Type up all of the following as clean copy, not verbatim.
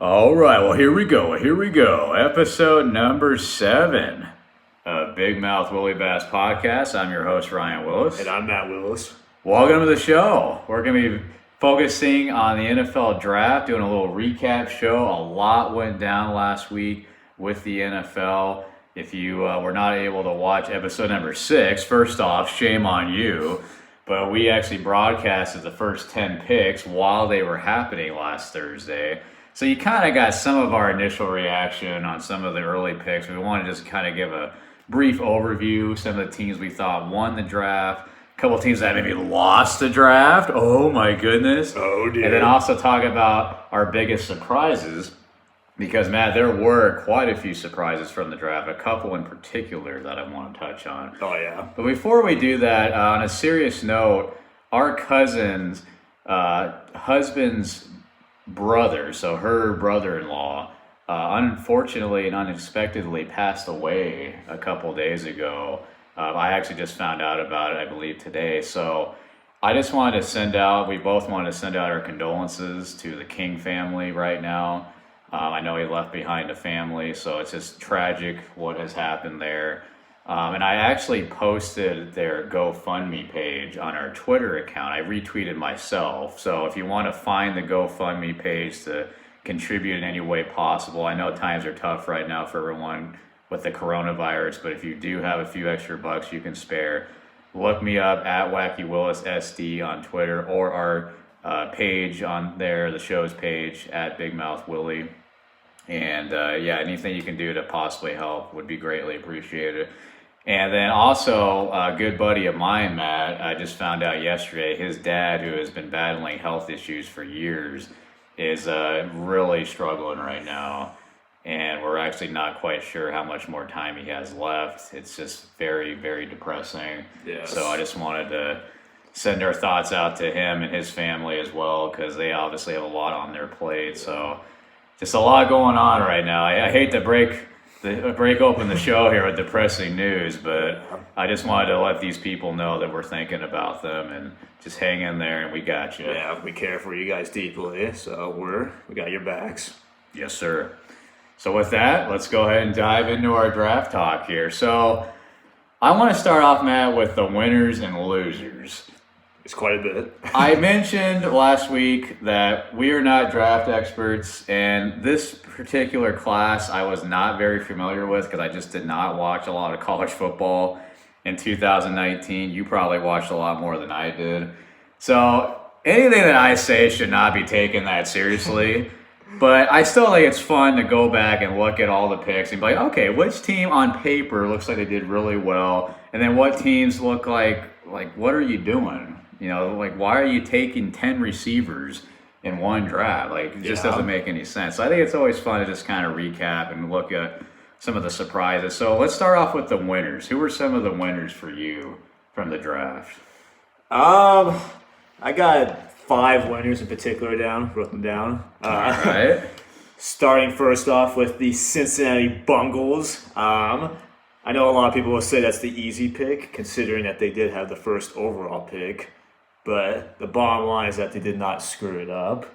All right, well, here we go. Here we go. Episode number 7 of Big Mouth Willie Bass Podcast. I'm your host, Ryan Willis. And I'm Matt Willis. Welcome to the show. We're going to be focusing on the NFL draft, doing a little recap show. A lot went down last week with the NFL. If you were not able to watch episode number 6, first off, shame on you. But we actually broadcasted the first 10 picks while they were happening last Thursday. So you kind of got some of our initial reaction on some of the early picks. We want to just kind of give a brief overview, some of the teams we thought won the draft, a couple teams that maybe lost the draft. Oh my goodness. Oh dear. And then also talk about our biggest surprises. Because, Matt, there were quite a few surprises from the draft, a couple in particular that I want to touch on. Oh, yeah. But before we do that, on a serious note, our cousin's husband's brother, so her brother-in-law, unfortunately and unexpectedly passed away a couple days ago. I actually just found out about it, I believe, today. So I just wanted to we both wanted to send out our condolences to the King family right now. I know he left behind a family, so it's just tragic what has happened there. And I actually posted their GoFundMe page on our Twitter account. I retweeted myself. So if you want to find the GoFundMe page to contribute in any way possible, I know times are tough right now for everyone with the coronavirus, but if you do have a few extra bucks you can spare, look me up at Wacky Willis SD on Twitter, or our page on there, the show's page at Big Mouth Willie. And anything you can do to possibly help would be greatly appreciated. And then also, a good buddy of mine, Matt, I just found out yesterday, his dad, who has been battling health issues for years, is really struggling right now. And we're actually not quite sure how much more time he has left. It's just very, very depressing. Yes. So I just wanted to send our thoughts out to him and his family as well, because they obviously have a lot on their plate. So just a lot going on right now. I hate to break open the show here with depressing news, but I just wanted to let these people know that we're thinking about them and just hang in there, and we got you. Yeah, we care for you guys deeply, so we got your backs. Yes, sir. So with that, let's go ahead and dive into our draft talk here. So I want to start off, Matt, with the winners and losers. It's quite a bit. I mentioned last week that we are not draft experts, and this particular class I was not very familiar with because I just did not watch a lot of college football in 2019. You probably watched a lot more than I did. So anything that I say should not be taken that seriously, but I still think it's fun to go back and look at all the picks and be like, okay, which team on paper looks like they did really well, and then what teams look like what are you doing? You know, why are you taking 10 receivers in one draft? It just doesn't make any sense. So I think it's always fun to just kind of recap and look at some of the surprises. So let's start off with the winners. Who were some of the winners for you from the draft? I got 5 winners in particular wrote them down. All right. Starting first off with the Cincinnati Bungles. I know a lot of people will say that's the easy pick, considering that they did have the first overall pick. But the bottom line is that they did not screw it up.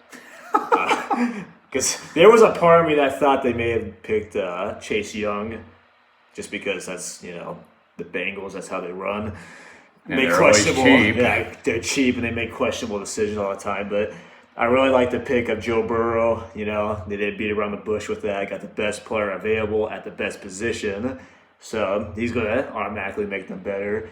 Because there was a part of me that thought they may have picked Chase Young, just because that's, the Bengals, that's how they run. And they're always cheap. Yeah, they're cheap and they make questionable decisions all the time. But I really like the pick of Joe Burrow. They didn't beat around the bush with that. Got the best player available at the best position. So he's going to automatically make them better.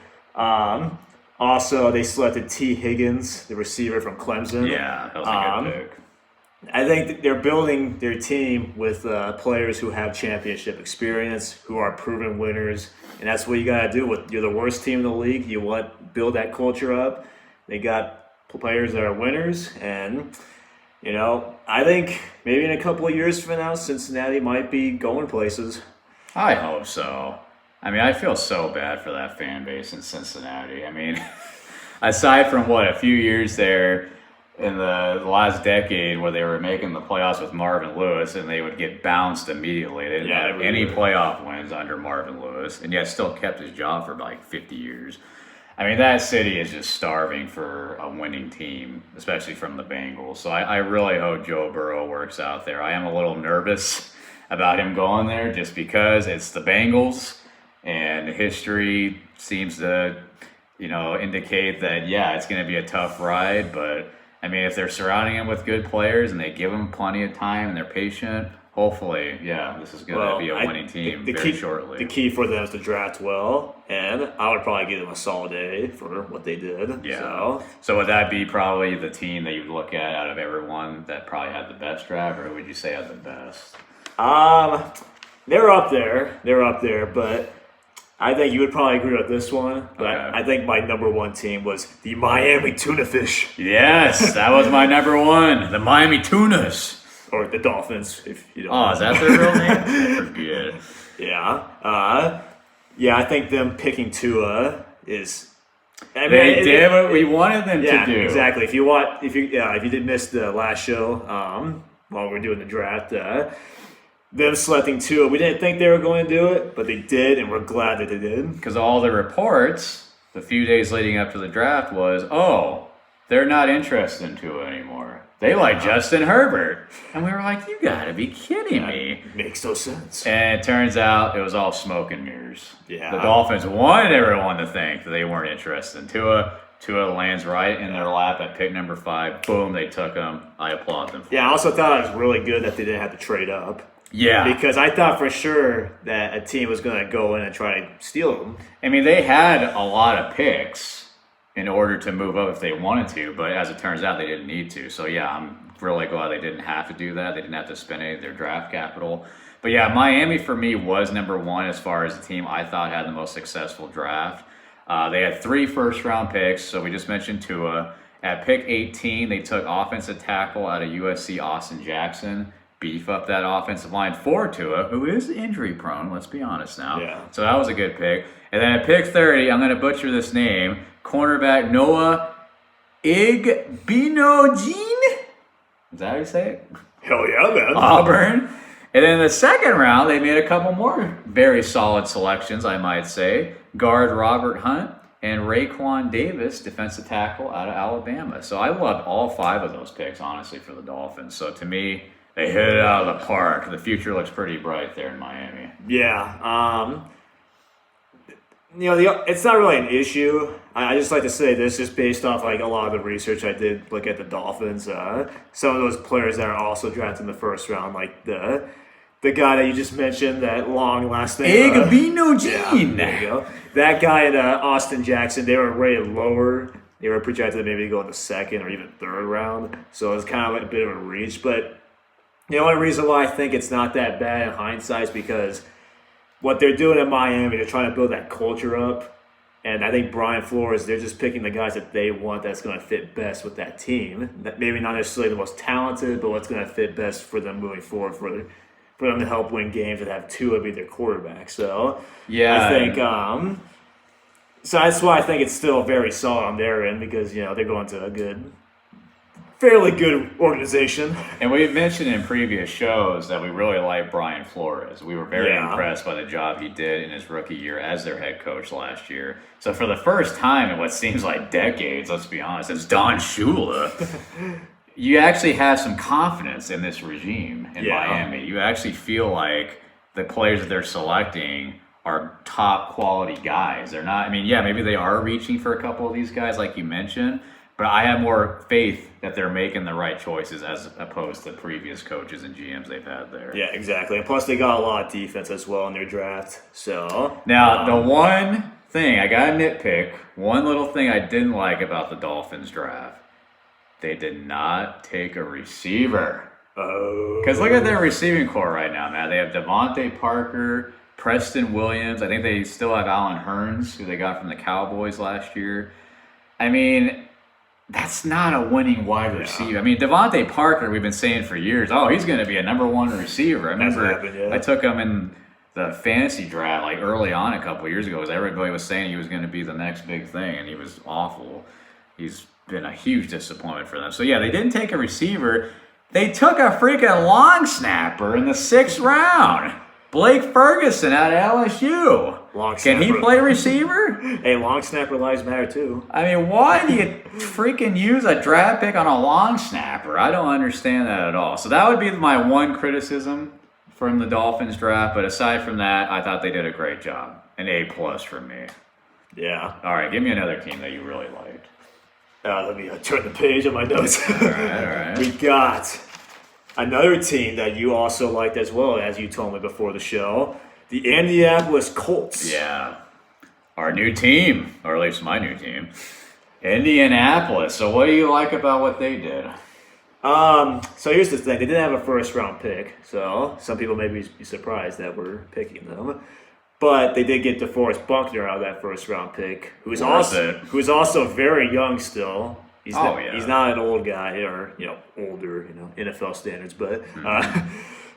Also, they selected T. Higgins, the receiver from Clemson. Yeah, that was a good pick. I think they're building their team with players who have championship experience, who are proven winners, and that's what you got to do. You're the worst team in the league. You want to build that culture up. They got players that are winners, and I think maybe in a couple of years from now, Cincinnati might be going places. I hope so. I mean, I feel so bad for that fan base in Cincinnati. I mean, aside from a few years there in the last decade where they were making the playoffs with Marvin Lewis and they would get bounced immediately. They didn't have any playoff wins under Marvin Lewis, and yet still kept his job for 50 years. I mean, that city is just starving for a winning team, especially from the Bengals. So I really hope Joe Burrow works out there. I am a little nervous about him going there just because it's the Bengals, and history seems to, indicate that, yeah, it's going to be a tough ride. But, I mean, if they're surrounding him with good players and they give him plenty of time and they're patient, hopefully, yeah, this is going to be a winning team very shortly. The key for them is to draft well, and I would probably give them a solid A for what they did. Yeah. So would that be probably the team that you'd look at out of everyone that probably had the best draft, or would you say had the best? They're up there, but I think you would probably agree with this one. But Okay. I think my number one team was the Miami Tuna Fish. Yes, that was my number one, the Miami Tunas. Or the Dolphins, if you don't Oh, know. is that their real name? I forget. Yeah. I think them picking Tua is. They did what we wanted them to do. Exactly. If you did miss the last show, while we were doing the draft, them selecting Tua, we didn't think they were going to do it, but they did, and we're glad that they did. Because all the reports, the few days leading up to the draft, was, they're not interested in Tua anymore. They like Justin Herbert. And we were like, you gotta be kidding me. Makes no sense. And it turns out it was all smoke and mirrors. Yeah. The Dolphins wanted everyone to think that they weren't interested in Tua. Tua lands right in their lap at pick number 5. Boom, they took him. I applaud them for Yeah, I also thought it was really good that they didn't have to trade up. Yeah. Because I thought for sure that a team was going to go in and try to steal them. I mean, they had a lot of picks in order to move up if they wanted to, but as it turns out, they didn't need to. So, yeah, I'm really glad they didn't have to do that. They didn't have to spend any of their draft capital. But, yeah, Miami for me was number one as far as the team I thought had the most successful draft. They had 3 first-round picks, so we just mentioned Tua. At pick 18, they took offensive tackle out of USC, Austin Jackson, beef up that offensive line for Tua, who is injury-prone, let's be honest now. Yeah. So that was a good pick. And then at pick 30, I'm going to butcher this name, cornerback Noah Igbinoghene? Is that how you say it? Hell yeah, man. Auburn. And then in the second round, they made a couple more very solid selections, I might say. Guard Robert Hunt and Raekwon Davis, defensive tackle out of Alabama. So I loved all 5 of those picks, honestly, for the Dolphins. So to me, they hit it out of the park. The future looks pretty bright there in Miami. Yeah. It's not really an issue. I just like to say this just based off like a lot of the research I did look at the Dolphins. Some of those players that are also drafted in the first round, like the guy that you just mentioned, that long last name. Igbinoghene. There you go. That guy and Austin Jackson, they were rated lower. They were projected to maybe go in the second or even third round. So it's kind of like a bit of a reach. But the only reason why I think it's not that bad in hindsight is because what they're doing in Miami, they're trying to build that culture up. And I think Brian Flores, they're just picking the guys that they want that's going to fit best with that team. That maybe not necessarily the most talented, but what's going to fit best for them moving forward, for them to help win games and have Tua be their quarterback. So Yeah. I think so that's why I think it's still very solid on their end because, they're going to a fairly good organization. And we've mentioned in previous shows that we really like Brian Flores. We were very impressed by the job he did in his rookie year as their head coach last year. So for the first time in what seems like decades, let's be honest, it's Don Shula. You actually have some confidence in this regime in Miami. You actually feel like the players that they're selecting are top quality guys. They're not, maybe they are reaching for a couple of these guys like you mentioned, but I have more faith that they're making the right choices as opposed to previous coaches and GMs they've had there. Yeah, exactly. And plus, they got a lot of defense as well in their draft. So now, the one thing, I got to nitpick, one little thing I didn't like about the Dolphins draft, they did not take a receiver. Because look at their receiving core right now, man. They have Devontae Parker, Preston Williams. I think they still have Allen Hurns, who they got from the Cowboys last year. That's not a winning wide receiver. Devontae Parker, we've been saying for years, he's going to be a number 1 receiver. I remember I took him in the fantasy draft like early on a couple years ago because everybody was saying he was going to be the next big thing, and he was awful. He's been a huge disappointment for them. So, yeah, they didn't take a receiver. They took a freaking long snapper in the 6th round. Blake Ferguson out of LSU. Long Can he snapper. play receiver? Hey, long snapper lives matter too. I mean, why do you freaking use a draft pick on a long snapper? I don't understand that at all. So that would be my one criticism from the Dolphins draft. But aside from that, I thought they did a great job. An A+ for me. Yeah. All right, give me another team that you really liked. Let me turn the page on my notes. All right. We got another team that you also liked as well, as you told me before the show. The Indianapolis Colts. Yeah. Our new team, or at least my new team. Indianapolis. So what do you like about what they did? So here's the thing. They didn't have a first round pick, so some people may be surprised that we're picking them. But they did get DeForest Buckner out of that first round pick, who's also very young still. He's not an old guy or older, NFL standards, but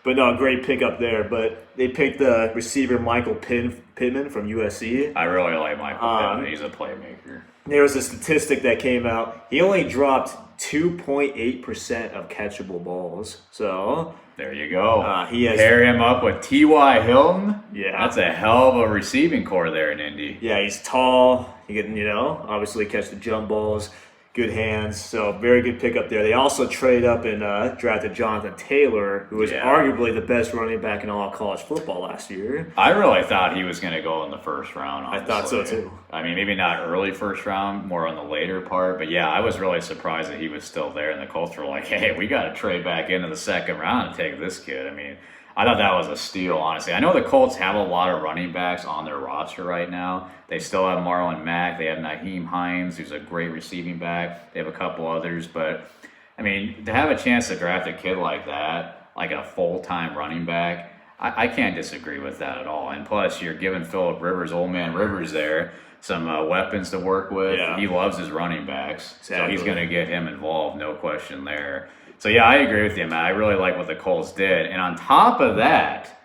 but no, great pick up there. But they picked the receiver Michael Pittman from USC. I really like Michael Pittman. He's a playmaker. There was a statistic that came out. He only dropped 2.8% of catchable balls. So there you go. Pair him up with T.Y. Hilton. Yeah, that's a hell of a receiving core there in Indy. Yeah, he's tall. He can, obviously catch the jump balls. Good hands, so very good pickup there. They also traded up and drafted Jonathan Taylor, who was arguably the best running back in all of college football last year. I really thought he was going to go in the first round, honestly. I thought so too. I mean, maybe not early first round, more on the later part, but yeah, I was really surprised that he was still there, and the Colts were like, hey, we got to trade back into the second round to take this kid. I mean, I thought that was a steal, honestly. I know the Colts have a lot of running backs on their roster right now. They still have Marlon Mack. They have Nyheim Hines, who's a great receiving back. They have a couple others. But, I mean, to have a chance to draft a kid like that, like a full-time running back, I can't disagree with that at all. And plus, you're giving Phillip Rivers, old man Rivers there, some weapons to work with. Yeah. He loves his running backs. Exactly. So he's going to get him involved, no question there. So, yeah, I agree with you, man. I really like what the Colts did. And on top of that,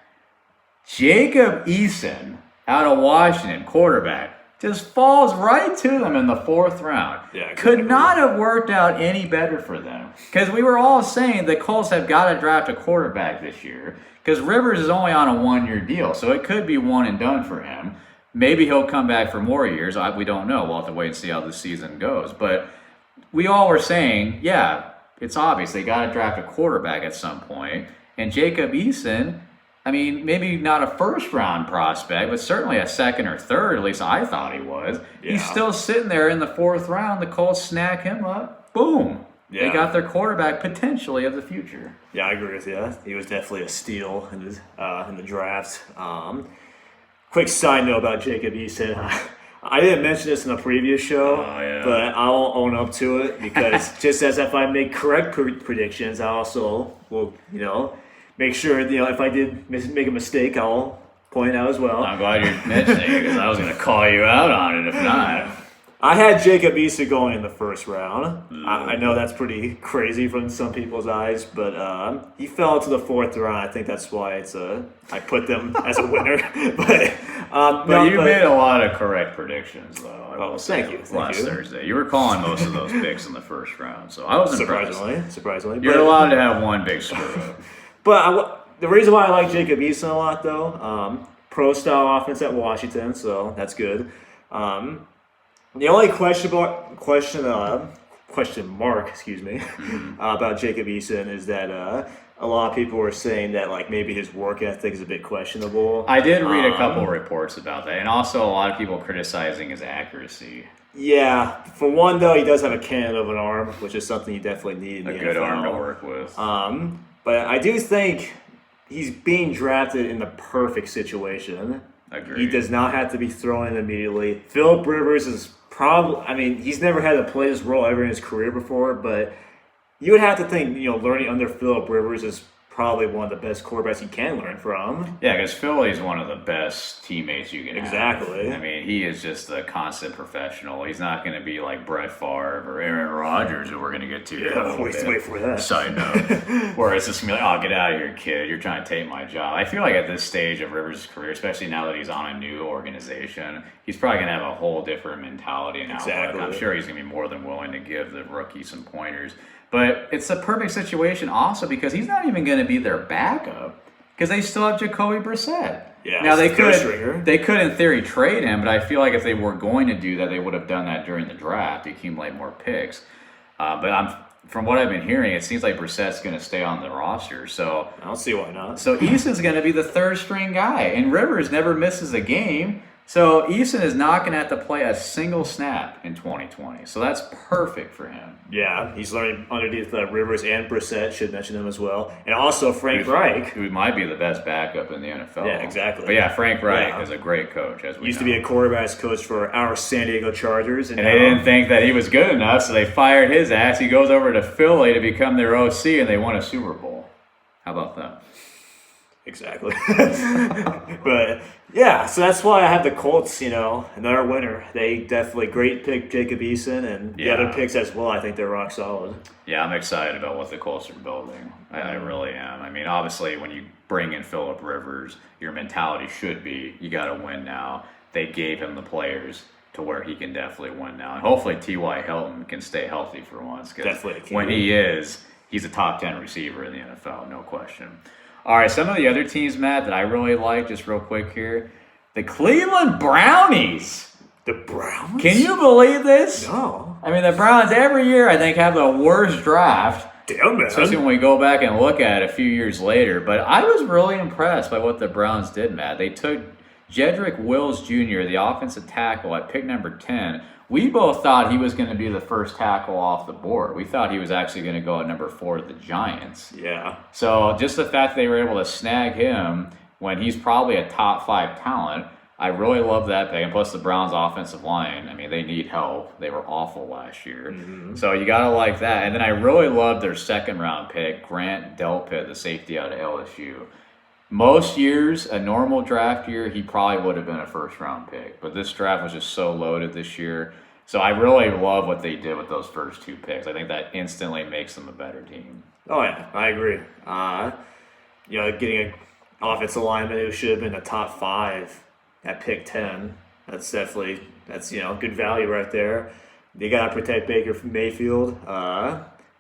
Jacob Eason out of Washington, quarterback, just falls right to them in the fourth round. Yeah, exactly. Could not have worked out any better for them. Because we were all saying the Colts have got to draft a quarterback this year. Because Rivers is only on a one-year deal, so it could be one and done for him. Maybe he'll come back for more years. We don't know. We'll have to wait and see how the season goes. But we all were saying, yeah, it's obvious they got to draft a quarterback at some point. And Jacob Eason, I mean, maybe not a first-round prospect, but certainly a second or third, at least I thought he was. Yeah. He's still sitting there in the fourth round. The Colts snack him up. Boom. Yeah. They got their quarterback potentially of the future. Yeah, I agree with you. He was definitely a steal in the draft. Quick side note about Jacob Eason. I didn't mention this in a previous show, but I'll own up to it because just as if I make correct predictions, I also will, make sure, if I did make a mistake, I'll point it out as well. I'm glad you're mentioning it because I was going to call you out on it if not. I had Jacob Eason going in the first round. I know that's pretty crazy from some people's eyes, but he fell to the fourth round. I think that's why I put them as a winner. But you made a lot of correct predictions, though. Thank you. Last Thursday, you were calling most of those picks in the first round, so I was impressed. Surprisingly, you're allowed to have one big screw up. But the reason why I like Jacob Eason a lot, though, pro-style offense at Washington, so that's good. The only question mark, about Jacob Eason is that a lot of people were saying that maybe his work ethic is a bit questionable. I did read a couple reports about that, and also a lot of people criticizing his accuracy. Yeah, for one though, he does have a cannon of an arm, which is something you definitely need in the NFL. A good arm to work with. But I do think he's being drafted in the perfect situation. Agreed. He does not have to be thrown in immediately. Phillip Rivers is he's never had to play this role ever in his career before, but you would have to think, learning under Phillip Rivers is probably one of the best quarterbacks you can learn from. Yeah, because Philly's one of the best teammates you can have. Exactly. I mean, he is just a constant professional. He's not going to be like Brett Favre or Aaron Rodgers, who we're going to get to. Yeah, wait for that. Side note. Where it's just going to be like, get out of here, kid. You're trying to take my job. I feel like at this stage of Rivers' career, especially now that he's on a new organization, he's probably going to have a whole different mentality and outlook. Exactly. I'm sure he's going to be more than willing to give the rookie some pointers. But it's a perfect situation also because he's not even going to be their backup because they still have Jacoby Brissett. Yeah, Now it's a third stringer. they could in theory trade him, but I feel like if they were going to do that, they would have done that during the draft to accumulate more picks. From what I've been hearing, it seems like Brissett's going to stay on the roster. So I don't see why not. So Eason's going to be the third string guy, and Rivers never misses a game. So Eason is not going to have to play a single snap in 2020. So that's perfect for him. Yeah, he's learning underneath Rivers and Brissett. Should mention them as well, and also Frank Reich, who might be the best backup in the NFL. Yeah, exactly. But yeah, Frank Reich is a great coach. As we used know. to be a quarterbacks coach for our San Diego Chargers, and they didn't think that he was good enough, so they fired his ass. He goes over to Philly to become their OC, and they won a Super Bowl. How about that? Exactly. But yeah, so that's why I have the Colts, another winner. They definitely great pick, Jacob Eason, and the other picks as well. I think they're rock solid. Yeah, I'm excited about what the Colts are building. I really am. I mean, obviously, when you bring in Phillip Rivers, your mentality should be you got to win now. They gave him the players to where he can definitely win now. And hopefully T.Y. Hilton can stay healthy for once. Definitely. When he's a top 10 receiver in the NFL, no question. All right, some of the other teams, Matt, that I really like, just real quick here. The Cleveland Brownies. The Browns? Can you believe this? No. I mean, the Browns every year, I think, have the worst draft. Damn, man. Especially when we go back and look at it a few years later. But I was really impressed by what the Browns did, Matt. They took Jedrick Wills Jr., the offensive tackle, at pick number 10. We both thought he was going to be the first tackle off the board. We thought he was actually going to go at number 4 to the Giants. Yeah. So just the fact they were able to snag him when he's probably a top 5 talent, I really love that pick. And plus the Browns' offensive line, I mean, they need help. They were awful last year. Mm-hmm. So you got to like that. And then I really love their second-round pick, Grant Delpit, the safety out of LSU. Most years, a normal draft year, he probably would have been a first-round pick. But this draft was just so loaded this year. So I really love what they did with those first 2 picks. I think that instantly makes them a better team. Oh, yeah, I agree. Getting an offensive lineman who should have been a top 5 at pick 10, that's good value right there. They got to protect Baker Mayfield.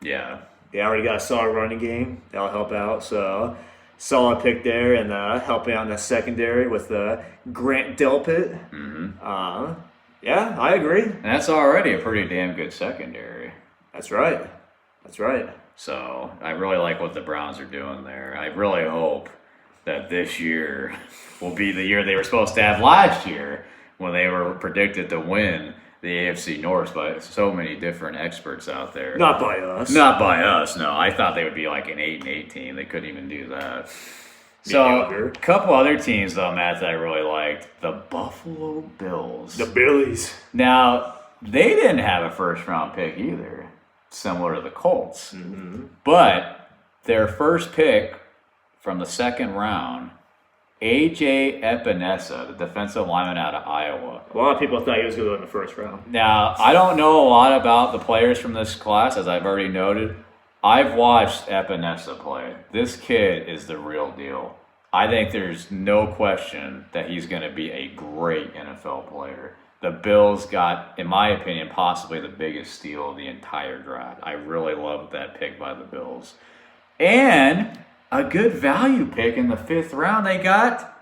Yeah. They already got a solid running game. That'll help out. So solid pick there, and helping out in the secondary with Grant Delpit. Mm-hmm. Yeah, I agree. And that's already a pretty damn good secondary. That's right. So I really like what the Browns are doing there. I really hope that this year will be the year they were supposed to have last year when they were predicted to win the AFC North by so many different experts out there. Not by us. Not by us, no. I thought they would be like an 8-8 team. They couldn't even do that. So, a couple other teams, though, Matt, that I really liked. The Buffalo Bills. The Billies. Now, they didn't have a first-round pick either, similar to the Colts. Mm-hmm. But their first pick from the second round, A.J. Epinesa, the defensive lineman out of Iowa. A lot of people thought he was going to go in the first round. Now, I don't know a lot about the players from this class, as I've already noted. I've watched Epinesa play. This kid is the real deal. I think there's no question that he's going to be a great NFL player. The Bills got, in my opinion, possibly the biggest steal of the entire draft. I really loved that pick by the Bills. And a good value pick in the 5th round, they got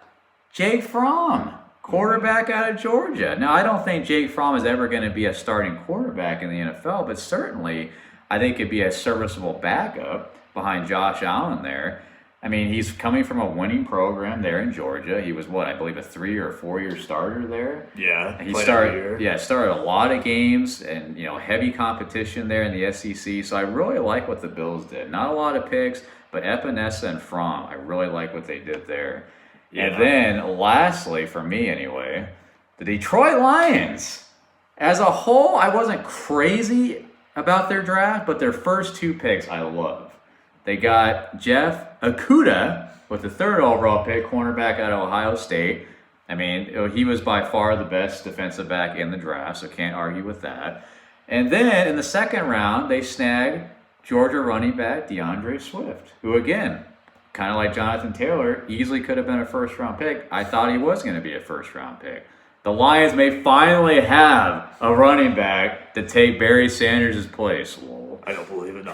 Jake Fromm, quarterback out of Georgia. Now, I don't think Jake Fromm is ever going to be a starting quarterback in the NFL, but certainly I think he'd be a serviceable backup behind Josh Allen there. I mean, he's coming from a winning program there in Georgia. He was, I believe a 3 or 4 year starter there. Yeah, he started a lot of games and, heavy competition there in the SEC. So I really like what the Bills did. Not a lot of picks, but Epinesa and Fromm, I really like what they did there. Yeah. And then lastly, for me anyway, the Detroit Lions. As a whole, I wasn't crazy about their draft, but their first 2 picks I love. They got Jeff Okudah with the 3rd overall pick, cornerback out of Ohio State. I mean, he was by far the best defensive back in the draft, so can't argue with that. And then in the 2nd round, they snagged Georgia running back DeAndre Swift, who again, kind of like Jonathan Taylor, easily could have been a first-round pick. I thought he was going to be a first-round pick. The Lions may finally have a running back to take Barry Sanders' place. Whoa. I don't believe it. No,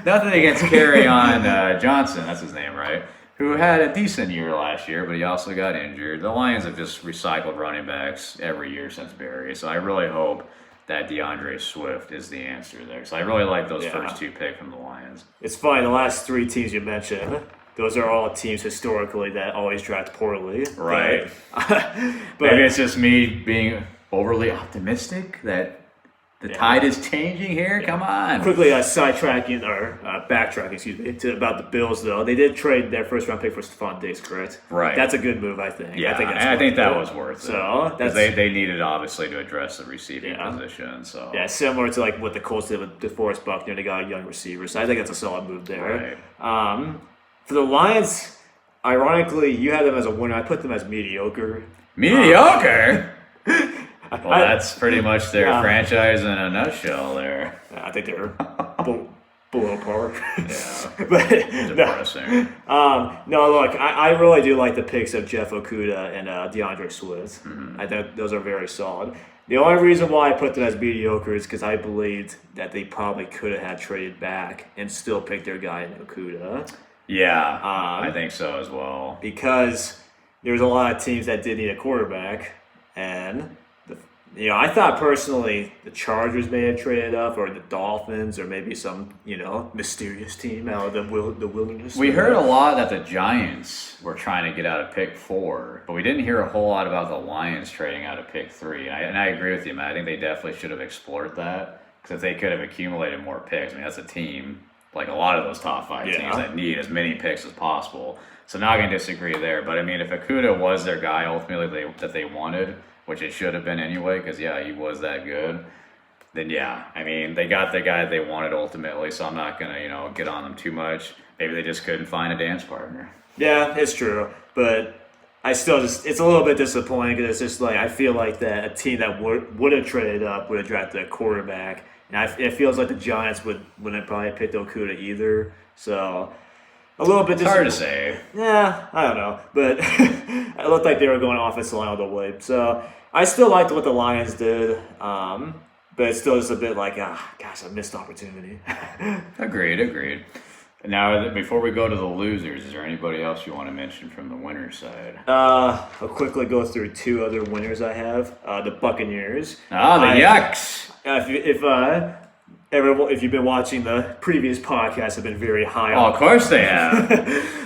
Nothing against Kerryon Johnson, that's his name, right? who had a decent year last year, but he also got injured. The Lions have just recycled running backs every year since Barry, so I really hope that DeAndre Swift is the answer there. So I really like those first two picks from the Lions. It's funny, the last three teams you mentioned, those are all teams historically that always draft poorly. Right. But maybe it's just me being overly optimistic that the tide is changing here. Come on. Quickly backtracking, about the Bills, though. They did trade their first-round pick for Stephon Diggs, correct? Right. That's a good move, I think. Yeah, I think that was worth it. So they needed, obviously, to address the receiving position. So yeah, similar to like what the Colts did with DeForest Buckner. They got a young receiver, so I think that's a solid move there. Right. For the Lions, ironically, you had them as a winner. I put them as mediocre. Mediocre? Well, that's pretty much their franchise in a nutshell there. I think they're below par. Yeah, but depressing. No, look, I really do like the picks of Jeff Okudah and DeAndre Swift. Mm-hmm. I think those are very solid. The only reason why I put them as mediocre is because I believed that they probably could have had traded back and still picked their guy in Okudah. Yeah, I think so as well. Because there's a lot of teams that did need a quarterback, and I thought personally the Chargers may have traded up, or the Dolphins, or maybe some mysterious team out of the wilderness. We heard a lot that the Giants were trying to get out of pick 4, but we didn't hear a whole lot about the Lions trading out of pick 3. And I agree with you, Matt. I think they definitely should have explored that, because if they could have accumulated more picks, I mean, that's a team like a lot of those top 5 teams that need as many picks as possible. So not going to disagree there. But I mean, if Okudah was their guy ultimately that they wanted, which it should have been anyway, because he was that good, then I mean, they got the guy they wanted ultimately, so I'm not going to, get on them too much. Maybe they just couldn't find a dance partner. Yeah, it's true, but I still it's a little bit disappointing, because it's just like, I feel like that a team that would have traded up would have drafted a quarterback, and it feels like the Giants wouldn't probably picked Okudah either, so a little bit. It's hard to say. Yeah, I don't know, but it looked like they were going offensive line all the way. So I still liked what the Lions did, but it's still just a bit like, gosh, a missed opportunity. Agreed. Now, before we go to the losers, is there anybody else you want to mention from the winners' side? I'll quickly go through 2 other winners I have. The Buccaneers. The Yucks. If you've been watching the previous podcast, I've been very high. Oh, of course they have.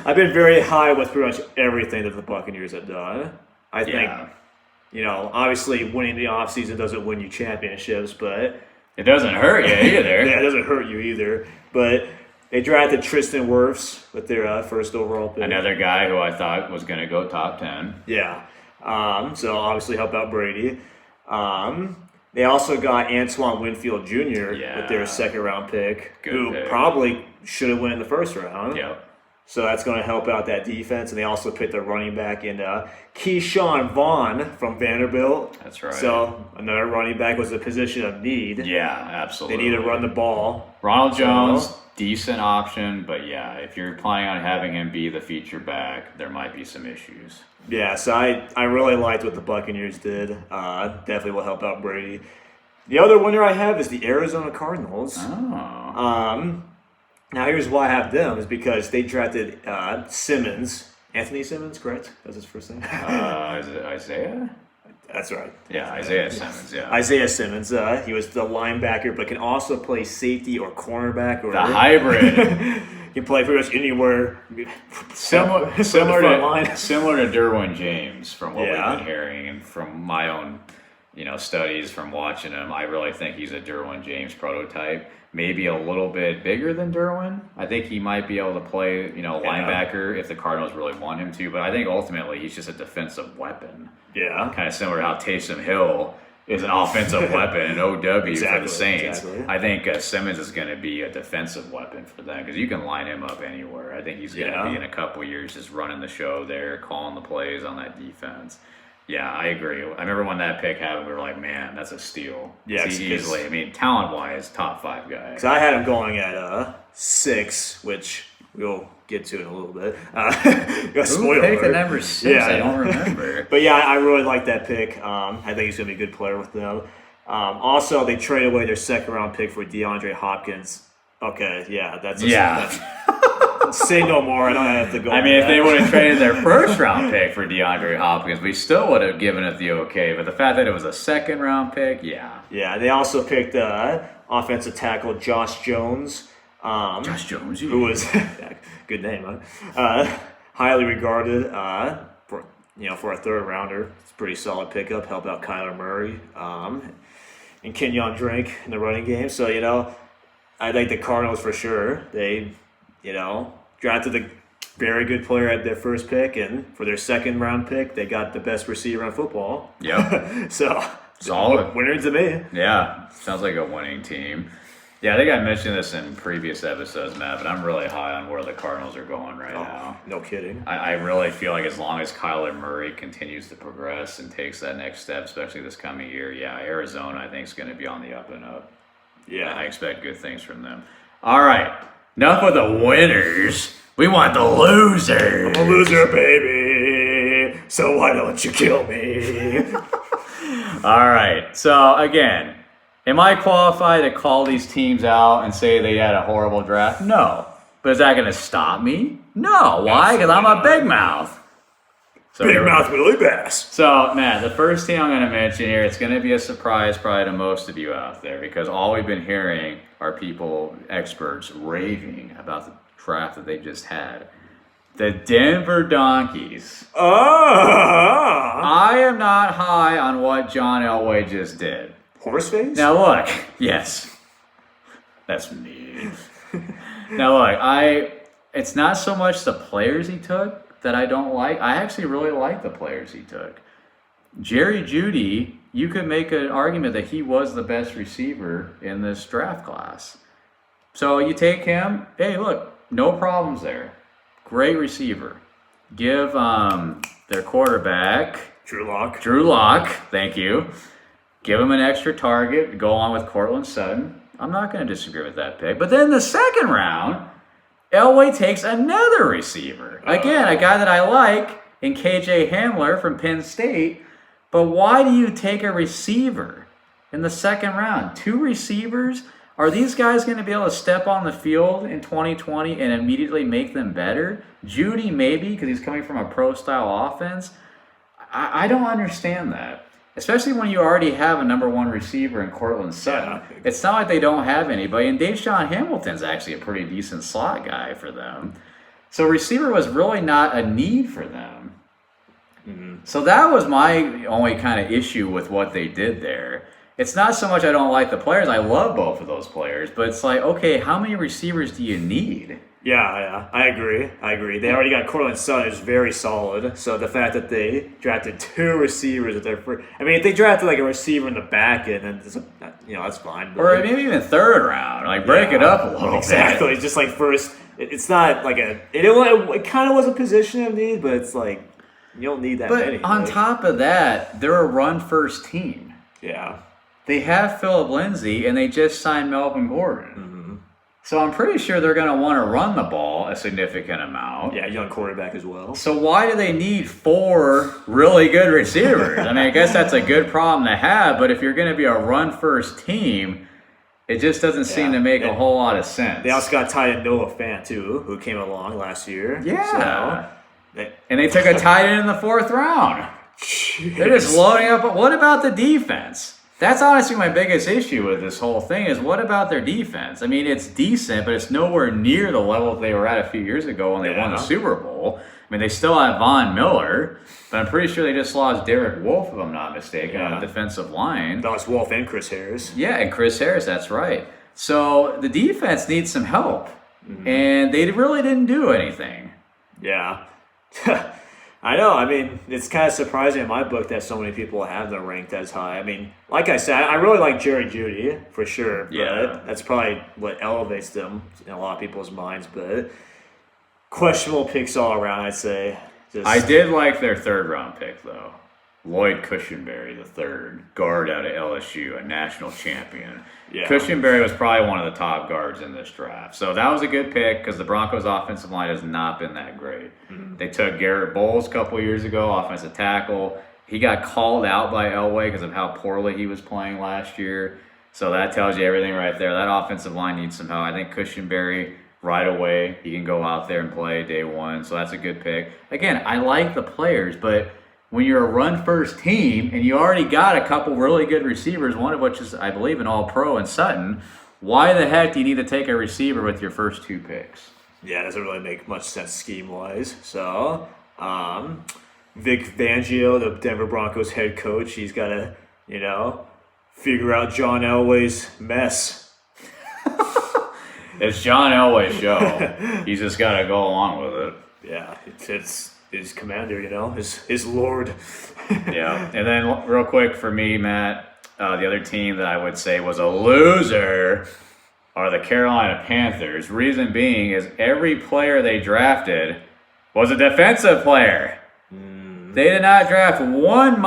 I've been very high with pretty much everything that the Buccaneers have done. I think, obviously winning the offseason doesn't win you championships, but it doesn't hurt you either. Yeah, it doesn't hurt you either. But they drafted Tristan Wirfs with their first overall pick. Another guy who I thought was going to go top 10. Yeah. So obviously help out Brady. They also got Antoine Winfield Jr. with their second-round pick, who probably should have won in the first round. Yep. So that's going to help out that defense. And they also picked a running back in Keyshawn Vaughn from Vanderbilt. That's right. So another running back was a position of need. Yeah, absolutely. They need to run the ball. Ronald Jones, decent option, but if you're planning on having him be the feature back, there might be some issues. Yeah, so I really liked what the Buccaneers did. Definitely will help out Brady. The other winner I have is the Arizona Cardinals. Oh. Now here's why I have them, is because they drafted Simmons. Anthony Simmons, correct? That's his first name. Is it Isaiah? That's right. Yeah, Isaiah Simmons, Isaiah Simmons. He was the linebacker, but can also play safety or cornerback. Or the hybrid. He can play pretty much anywhere. Similar to Derwin James, from what we've been hearing, and from my own studies from watching him. I really think he's a Derwin James prototype. Maybe a little bit bigger than Derwin. I think he might be able to play, linebacker if the Cardinals really want him to. But I think ultimately he's just a defensive weapon. Yeah. Kind of similar to how Taysom Hill is an offensive weapon and OW for the Saints. Exactly. I think Simmons is going to be a defensive weapon for them, because you can line him up anywhere. I think he's going to be in a couple years just running the show there, calling the plays on that defense. Yeah, I agree. I remember when that pick happened, we were like, man, that's a steal. Yeah, easily. I mean, talent-wise, top 5 guy. Because I had him going at 6, which we'll get to in a little bit. Who picked the number 6? I don't remember. But I really like that pick. I think he's going to be a good player with them. Also, they traded away their second-round pick for DeAndre Hopkins. Okay, that's Say no more. I don't have to go. I mean, if they would have traded their first round pick for DeAndre Hopkins, we still would have given it the okay. But the fact that it was a second round pick, yeah. Yeah, they also picked offensive tackle Josh Jones. Josh Jones, yeah. Who was good name, huh? Highly regarded for a third rounder. It's a pretty solid pickup. Help out Kyler Murray and Kenyon Drake in the running game. So I like the Cardinals for sure. They drafted a very good player at their first pick, and for their second round pick, they got the best receiver in football. Yep. So solid. Winner to me. Yeah, sounds like a winning team. Yeah, I think I mentioned this in previous episodes, Matt, but I'm really high on where the Cardinals are going right now. No kidding. I really feel like as long as Kyler Murray continues to progress and takes that next step, especially this coming year, yeah, Arizona I think is going to be on the up and up. Yeah. I expect good things from them. All right, enough of the winners. We want the losers. I'm a loser, baby. So why don't you kill me? All right, so again, am I qualified to call these teams out and say they had a horrible draft? No. But is that going to stop me? No. Why? Because I'm a big mouth. So Big mouth Willie Bass. So, Matt, the first team I'm going to mention here, it's going to be a surprise probably to most of you out there because all we've been hearing are people, experts, raving about the draft that they just had. The Denver Donkeys. I am not high on what John Elway just did. Horseface? Now look, yes, that's me. Now look, it's not so much the players he took that I don't like. I actually really like the players he took. Jerry Jeudy, you could make an argument that he was the best receiver in this draft class. So you take him, hey look, no problems there. Great receiver. Give their quarterback, Drew Lock, thank you. Give him an extra target to go on with Cortland Sutton. I'm not going to disagree with that pick. But then the second round, Elway takes another receiver. Again, a guy that I like in KJ Hamler from Penn State. But why do you take a receiver in the second round? 2 receivers? Are these guys going to be able to step on the field in 2020 and immediately make them better? Jeudy maybe, because he's coming from a pro-style offense. I don't understand that. Especially when you already have a number 1 receiver in Cortland Sutton. Yeah. It's not like they don't have anybody. And Deshaun Hamilton's actually a pretty decent slot guy for them. So receiver was really not a need for them. Mm-hmm. So that was my only kind of issue with what they did there. It's not so much I don't like the players. I love both of those players. But it's like, okay, how many receivers do you need? Yeah, I agree. They already got Cortland Sutton, who's very solid. So the fact that they drafted 2 receivers at their first, I mean, if they drafted like a receiver in the back end, then that's fine. But or maybe even third round, like break it up a little bit. Exactly, just like first. It's not like it kind of was a position of need, but it's like you don't need that many. But on top of that, they're a run first team. Yeah, they have Phillip Lindsay, and they just signed Melvin Gordon. Mm-hmm. So I'm pretty sure they're going to want to run the ball a significant amount. Yeah, young quarterback as well. So why do they need 4 really good receivers? I mean, I guess that's a good problem to have, but if you're going to be a run-first team, it just doesn't seem to make a whole lot of sense. They also got tight end Noah Fant, too, who came along last year. Yeah. And they took a tight end in the 4th round. Jeez. They're just loading up. What about the defense? That's honestly my biggest issue with this whole thing is what about their defense? I mean, it's decent, but it's nowhere near the level they were at a few years ago when they won the Super Bowl. I mean, they still have Von Miller, but I'm pretty sure they just lost Derek Wolfe, if I'm not mistaken, on the defensive line. Lost Wolfe and Chris Harris. Yeah, and Chris Harris, that's right. So the defense needs some help, and they really didn't do anything. Yeah. I know. I mean, it's kind of surprising in my book that so many people have them ranked as high. I mean, like I said, I really like Jerry Jeudy for sure. But that's probably what elevates them in a lot of people's minds. But questionable picks all around, I'd say. I did like their 3rd round pick though. Lloyd Cushenberry, the 3rd guard out of LSU, a national champion. Yeah. Cushenberry was probably one of the top guards in this draft. So that was a good pick because the Broncos' offensive line has not been that great. Mm-hmm. They took Garrett Bowles a couple years ago, offensive tackle. He got called out by Elway because of how poorly he was playing last year. So that tells you everything right there. That offensive line needs some help. I think Cushenberry right away. He can go out there and play day one, so that's a good pick. Again, I like the players, but when you're a run-first team and you already got a couple really good receivers, one of which is, I believe, an All-Pro in Sutton, why the heck do you need to take a receiver with your first 2 picks? Yeah, it doesn't really make much sense scheme-wise. So, Vic Fangio, the Denver Broncos head coach, he's got to, figure out John Elway's mess. It's John Elway's show. He's just got to go along with it. Yeah, it's his commander, his lord. Yeah, and then real quick for me, Matt, the other team that I would say was a loser are the Carolina Panthers. Reason being is every player they drafted was a defensive player. They did not draft one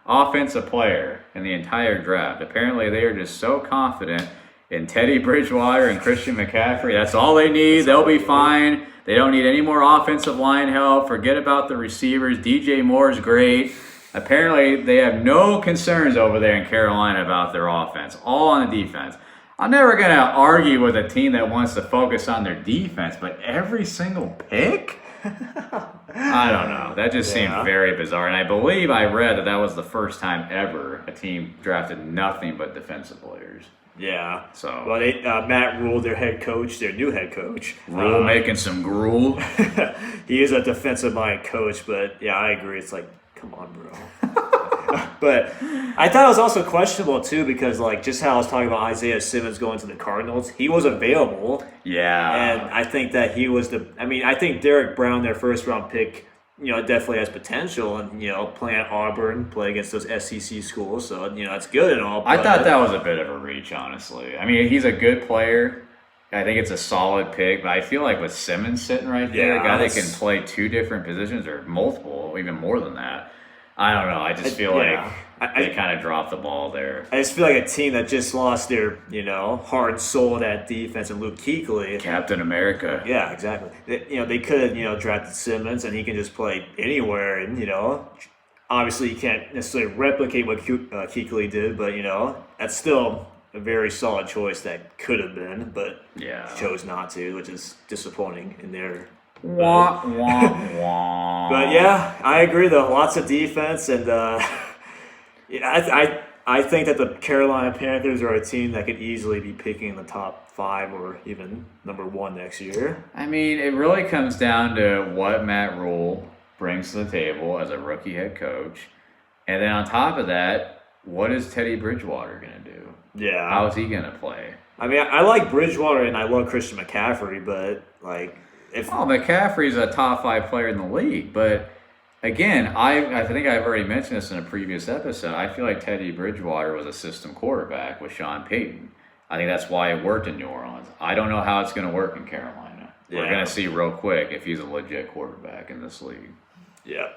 offensive player in the entire draft. Apparently, they are just so confident in Teddy Bridgewater and Christian McCaffrey. That's all they need. They'll be fine. They don't need any more offensive line help. Forget about the receivers. DJ Moore's great. Apparently, they have no concerns over there in Carolina about their offense. All on the defense. I'm never going to argue with a team that wants to focus on their defense, but every single pick? I don't know. That just seemed very bizarre. And I believe I read that was the first time ever a team drafted nothing but defensive players. Yeah. So, well, Matt Rule, their new head coach. Rule making some gruel. He is a defensive-minded coach, but yeah, I agree. It's like, come on, bro. But I thought it was also questionable too because just how I was talking about Isaiah Simmons going to the Cardinals, he was available. Yeah. And I think that he was I think Derek Brown, their first-round pick, definitely has potential and, play at Auburn, play against those SEC schools. So, that's good and all. I thought that was a bit of a reach, honestly. I mean, he's a good player. I think it's a solid pick, but I feel like with Simmons sitting right there, a guy that can play 2 different positions or multiple, even more than that. I don't know. I just feel like they kind of dropped the ball there. I just feel like a team that just lost their, heart and soul of that defense and Luke Kuechly. Captain America. Yeah, exactly. They could have, drafted Simmons and he can just play anywhere and, obviously you can't necessarily replicate what Kuechly did, but, that's still a very solid choice that could have been, but chose not to, which is disappointing in their... Wah, wah, wah. But yeah, I agree though. Lots of defense, and I think that the Carolina Panthers are a team that could easily be picking in the top 5 or even number 1 next year. I mean, it really comes down to what Matt Rule brings to the table as a rookie head coach, and then on top of that, what is Teddy Bridgewater going to do? Yeah, how is he going to play? I mean, I like Bridgewater and I love Christian McCaffrey, but McCaffrey's a top 5 player in the league, but again, I think I've already mentioned this in a previous episode. I feel like Teddy Bridgewater was a system quarterback with Sean Payton. I think that's why it worked in New Orleans. I don't know how it's going to work in Carolina. Yeah. We're going to see real quick if he's a legit quarterback in this league. Yeah.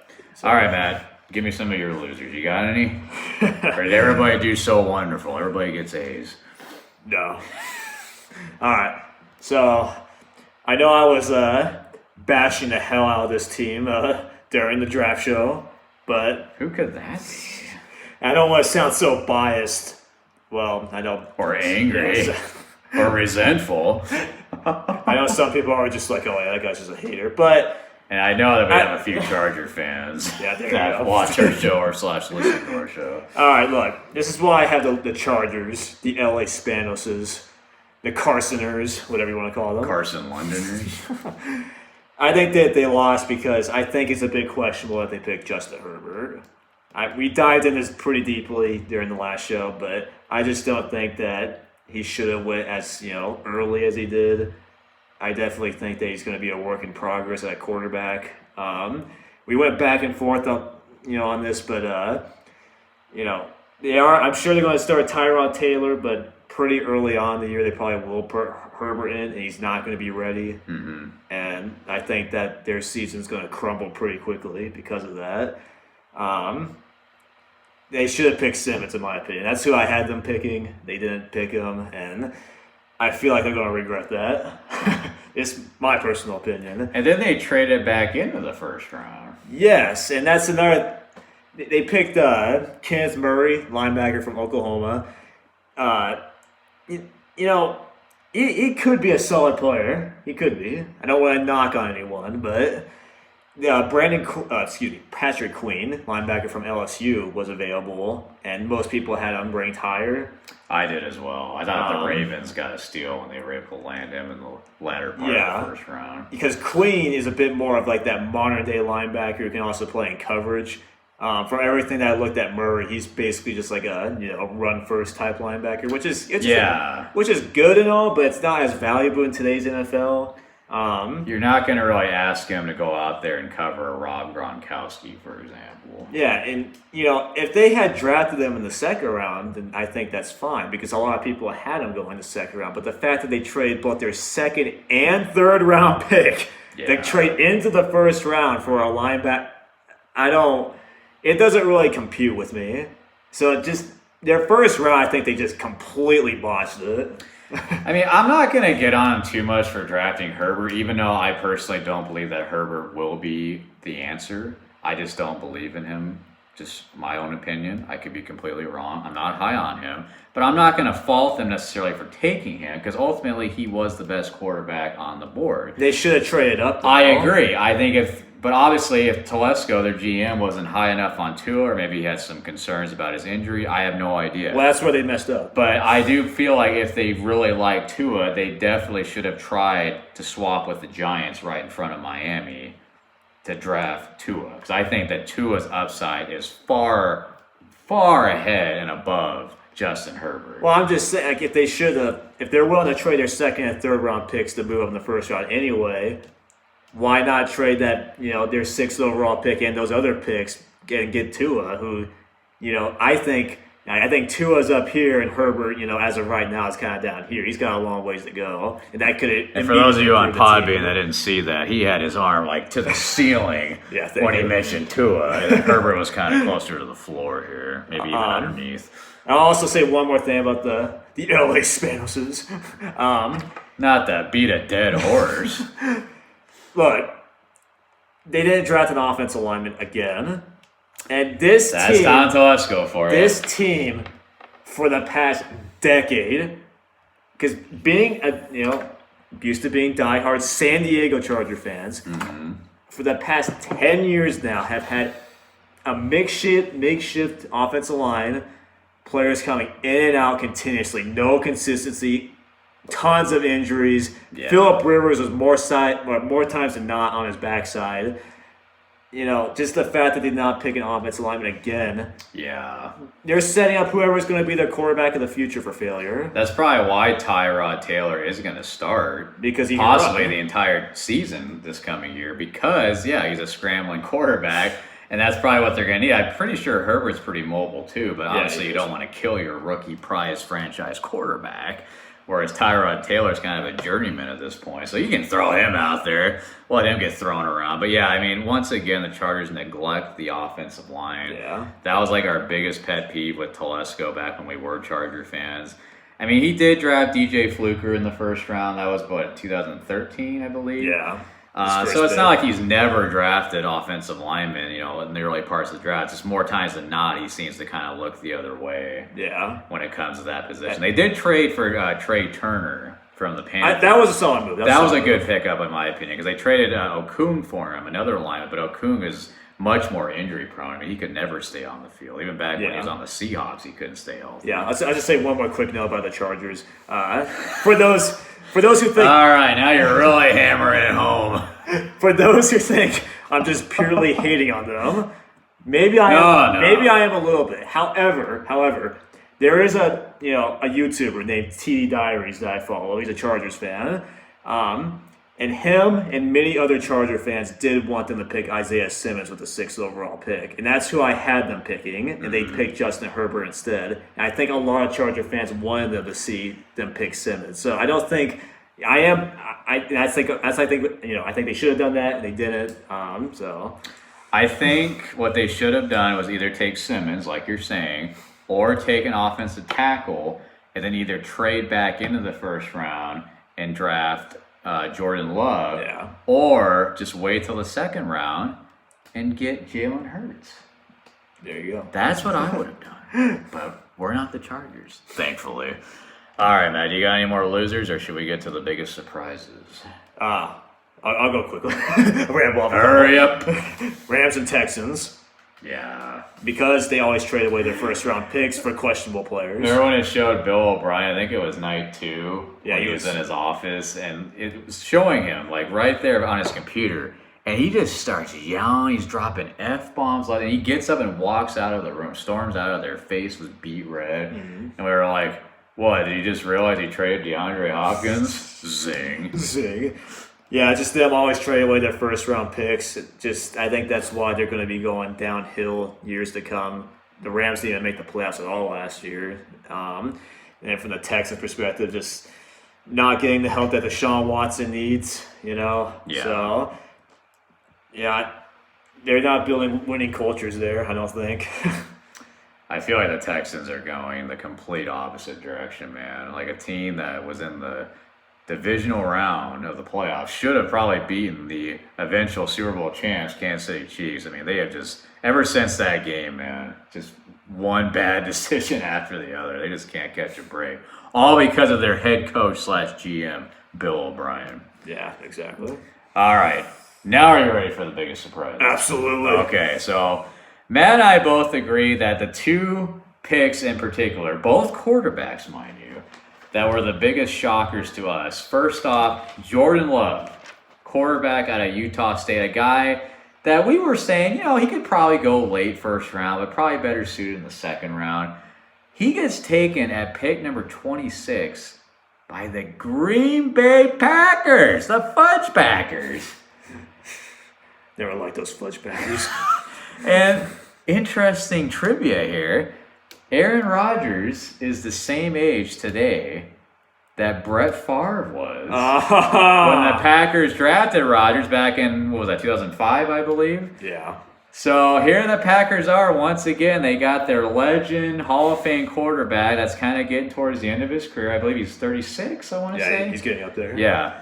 All right, Matt. Give me some of your losers. You got any? Or did everybody do so wonderful? Everybody gets A's. No. All right. So... I know I was bashing the hell out of this team during the draft show, but... Who could that be? I don't want to sound so biased. Well, I don't... Or angry. Or resentful. I know some people are just like, oh, yeah, that guy's just a hater, but... And I know that we have a few Charger fans that watch our show or / listen to our show. All right, look. This is why I have the Chargers, the LA Spanoses, the Carsoners, whatever you want to call them. Carson Londoners. I think that they lost because I think it's a bit questionable that they picked Justin Herbert. We dived in this pretty deeply during the last show, but I just don't think that he should have went as early as he did. I definitely think that he's going to be a work in progress at quarterback. We went back and forth on this, but they are. I'm sure they're going to start Tyrod Taylor, but pretty early on in the year, they probably will put Herbert in, and he's not going to be ready. Mm-hmm. And I think that their season's going to crumble pretty quickly because of that. They should have picked Simmons, in my opinion. That's who I had them picking. They didn't pick him, and I feel like they're going to regret that. It's my personal opinion. And then they traded back into the first round. Yes, and that's another... They picked Kenneth Murray, linebacker from Oklahoma. He could be a solid player. He could be. I don't want to knock on anyone, but Patrick Queen, linebacker from LSU, was available, and most people had him ranked higher. I did as well. I thought the Ravens got a steal when they were able to land him in the latter part of the first round. Because Queen is a bit more of like that modern day linebacker who can also play in coverage. From everything that I looked at Murray, he's basically just like a run first type linebacker, which is good and all, but it's not as valuable in today's NFL. You're not going to really ask him to go out there and cover a Rob Gronkowski, for example. Yeah, and if they had drafted him in the second round, then I think that's fine because a lot of people had him going in the second round. But the fact that they traded both their second and third round pick, they trade into the first round for a linebacker, it doesn't really compute with me. So their first round, I think they just completely botched it. I mean, I'm not going to get on him too much for drafting Herbert, even though I personally don't believe that Herbert will be the answer. I just don't believe in him. Just my own opinion. I could be completely wrong. I'm not high on him. But I'm not going to fault them necessarily for taking him because ultimately he was the best quarterback on the board. They should have traded up. I agree. I think but obviously if Telesco, their GM, wasn't high enough on Tua, or maybe he had some concerns about his injury, I have no idea. Well, that's where they messed up. But I do feel like if they really liked Tua, they definitely should have tried to swap with the Giants right in front of Miami to draft Tua. Because I think that Tua's upside is far, far ahead and above Justin Herbert. Well, I'm just saying, like, if they're willing to trade their second and third round picks to move up in the first round anyway, why not trade that, their sixth overall pick and those other picks and get Tua, who, I think Tua's up here and Herbert, as of right now, is kind of down here. He's got a long ways to go. And for those of you on Podbean that didn't see that, he had his arm like to the ceiling when he mentioned Tua. And Herbert was kind of closer to the floor here, maybe even underneath. I'll also say one more thing about the LA Spanoses. Not that beat a dead horse. Look, they didn't draft an offensive lineman again. And that's Tom Telesco for it. This team, for the past decade, because being used to being diehard San Diego Charger fans, for the past 10 years now have had a makeshift offensive line, players coming in and out continuously, no consistency, tons of injuries. Yeah. Phillip Rivers was more times than not on his backside. Just the fact that they did not pick an offensive lineman again. Yeah. They're setting up whoever's going to be their quarterback of the future for failure. That's probably why Tyrod Taylor is going to start. Because he possibly the entire season this coming year. Because, he's a scrambling quarterback. And that's probably what they're going to need. I'm pretty sure Herbert's pretty mobile too. But obviously you don't want to kill your rookie prize franchise quarterback. Whereas Tyrod Taylor's kind of a journeyman at this point. So you can throw him out there, let him get thrown around. But once again, the Chargers neglect the offensive line. Yeah. That was like our biggest pet peeve with Telesco back when we were Charger fans. I mean, he did draft DJ Fluker in the first round. That was, 2013, I believe? Yeah. So it's not like he's never drafted offensive linemen, in the early parts of the draft. Just more times than not, he seems to kind of look the other way. Yeah. When it comes to that position. They did trade for Trey Turner from the Panthers. That was a solid move. That was a good pickup, in my opinion, because they traded Okung for him, another lineman. But Okung is much more injury prone. I mean, he could never stay on the field. Even back when he was on the Seahawks, he couldn't stay healthy. Yeah, I'll just say one more quick note about the Chargers. For those who think... All right, now you're really hammering it home. For those who think I'm just purely hating on them, maybe I am a little bit. However, there is a YouTuber named TD Diaries that I follow. He's a Chargers fan. And him and many other Charger fans did want them to pick Isaiah Simmons with the 6th overall pick. And that's who I had them picking. And they picked Justin Herbert instead. And I think a lot of Charger fans wanted them to see them pick Simmons. So I don't think I think they should have done that and they didn't. I think what they should have done was either take Simmons, like you're saying, or take an offensive tackle and then either trade back into the first round and draft Jordan Love, or just wait till the second round and get Jaylon Hurts. There you go. That's what I would have done. But we're not the Chargers, thankfully. All right, Matt, you got any more losers, or should we get to the biggest surprises? I'll go quickly. Ramble off. Hurry up. Rams and Texans. Yeah. Because they always trade away their first round picks for questionable players. Remember when it showed Bill O'Brien, I think it was night 2, Yeah, when he was in his office, and it was showing him, like, right there on his computer, and he just starts yelling, he's dropping F-bombs, and he gets up and walks out of the room, storms out of there, face was beat red, and we were like, what, did he just realize he traded DeAndre Hopkins? Zing. Zing. Yeah, just them always trade away their first round picks. I think that's why they're going to be going downhill years to come. The Rams didn't even make the playoffs at all last year. And from the Texans' perspective, just not getting the help that Deshaun Watson needs, Yeah. So, yeah, they're not building winning cultures there, I don't think. I feel like the Texans are going the complete opposite direction, man. Like a team that was in the divisional round of the playoffs should have probably beaten the eventual Super Bowl champs, Kansas City Chiefs. I mean, they have just, ever since that game, man, just one bad decision after the other. They just can't catch a break. All because of their head coach / GM, Bill O'Brien. Yeah, exactly. All right. Now are you ready for the biggest surprise? Absolutely. Okay, so Matt and I both agree that the 2 picks in particular, both quarterbacks, mind you, that were the biggest shockers to us. First off, Jordan Love, quarterback out of Utah State, a guy that we were saying, he could probably go late first round, but probably better suited in the second round. He gets taken at pick number 26 by the Green Bay Packers, the Fudge Packers. Never liked those Fudge Packers. And interesting trivia here. Aaron Rodgers is the same age today that Brett Favre was when the Packers drafted Rodgers back in, 2005, I believe? Yeah. So here the Packers are once again. They got their legend Hall of Fame quarterback that's kind of getting towards the end of his career. I believe he's 36, I want to say. Yeah, he's getting up there. Yeah.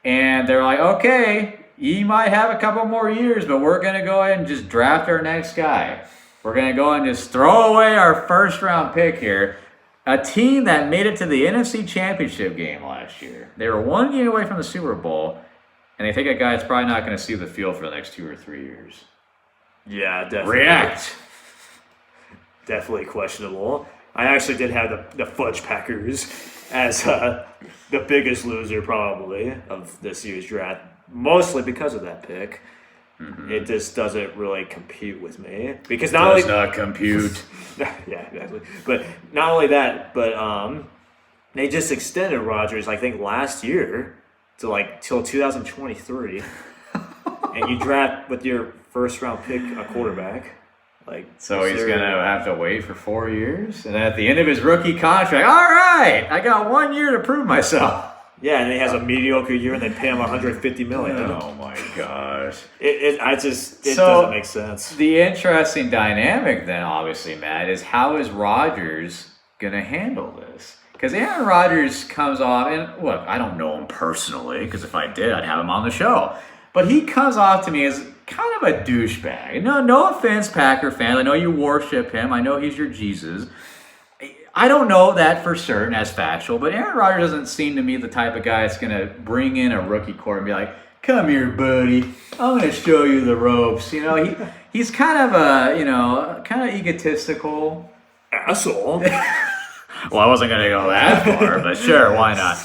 And they're like, okay, he might have a couple more years, but we're going to go ahead and just draft our next guy. We're going to go and just throw away our first round pick here. A team that made it to the NFC Championship game last year. They were 1 game away from the Super Bowl, and they take a guy that's probably not going to see the field for the next 2 or 3 years. Yeah, definitely. React. Definitely questionable. I actually did have the Fudge Packers as the biggest loser probably of this year's draft, mostly because of that pick. Mm-hmm. It just doesn't really compute with me because does not compute. Yeah, exactly. But not only that, but they just extended Rodgers, I think, last year to till 2023, and you draft with your first round pick a quarterback. So he's going to have to wait for 4 years, and at the end of his rookie contract, all right, I got 1 year to prove myself. Yeah, and he has a mediocre year, and they pay him $150 million. Oh my gosh! It doesn't make sense. The interesting dynamic, then, obviously, Matt, is how is Rodgers gonna handle this? Because Aaron Rodgers comes off, and look, I don't know him personally, because if I did, I'd have him on the show. But he comes off to me as kind of a douchebag. No offense, Packer fans. I know you worship him. I know he's your Jesus. I don't know that for certain as factual, but Aaron Rodgers doesn't seem to me the type of guy that's going to bring in a rookie quarterback and be like, come here, buddy, I'm going to show you the ropes. He's kind of kind of egotistical. Asshole. Well, I wasn't going to go that far, but sure, why not?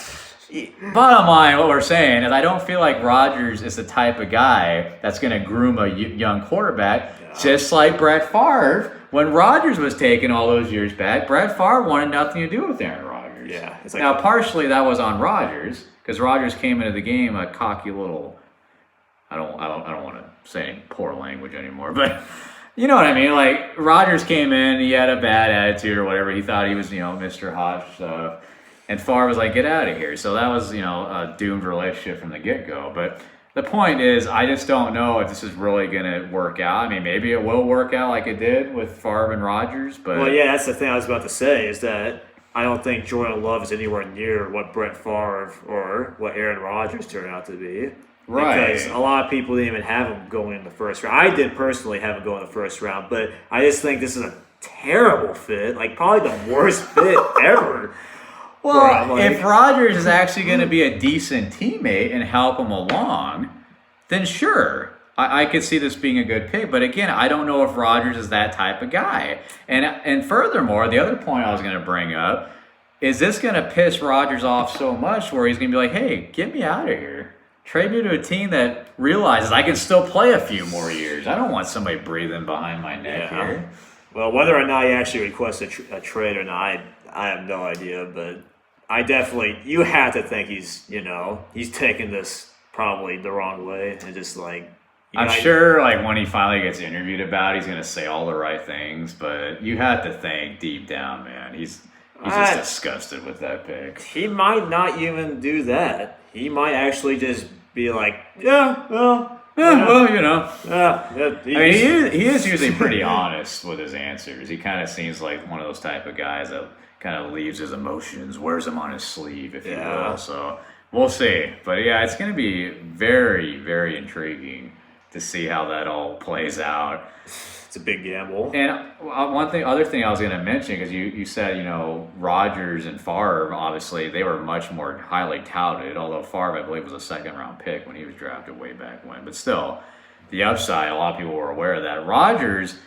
Bottom line, what we're saying is I don't feel like Rodgers is the type of guy that's going to groom a young quarterback, just like Brett Favre. When Rodgers was taken all those years back, Brett Favre wanted nothing to do with Aaron Rodgers. Yeah. Now, partially that was on Rodgers because Rodgers came into the game a cocky little. I don't want to say any poor language anymore, but you know what I mean. Like Rodgers came in, he had a bad attitude or whatever. He thought he was, Mr. Hot stuff, and Favre was like, "Get out of here." So that was, a doomed relationship from the get-go. But the point is, I just don't know if this is really going to work out. I mean, maybe it will work out like it did with Favre and Rodgers, but... Well, yeah, that's the thing I was about to say, is that I don't think Jordan Love is anywhere near what Brett Favre or what Aaron Rodgers turned out to be. Right. Because a lot of people didn't even have him going in the first round. I did personally have him going in the first round, but I just think this is a terrible fit, probably the worst fit ever. Well, if Rodgers is actually going to be a decent teammate and help him along, then sure, I could see this being a good pick. But again, I don't know if Rodgers is that type of guy. And furthermore, the other point I was going to bring up is this going to piss Rodgers off so much where he's going to be like, hey, get me out of here. Trade me to a team that realizes I can still play a few more years. I don't want somebody breathing behind my neck here. Well, whether or not he actually requests a trade or not, I have no idea. But I definitely, you have to think he's taking this probably the wrong way and just like. I'm sure, like when he finally gets interviewed about it, he's going to say all the right things. But you have to think deep down, man, he's just disgusted with that pick. He might not even do that. He might actually just be like, yeah, well. I mean, he is usually pretty honest with his answers. He kind of seems like one of those type of guys that kind of leaves his emotions, wears them on his sleeve, if you will. So we'll see. But yeah, it's going to be very, very intriguing to see how that all plays out. It's a big gamble. And other thing I was going to mention, because you said, Rodgers and Favre, obviously, they were much more highly touted, although Favre, I believe, was a second-round pick when he was drafted way back when. But still, the upside, a lot of people were aware of that. Rodgers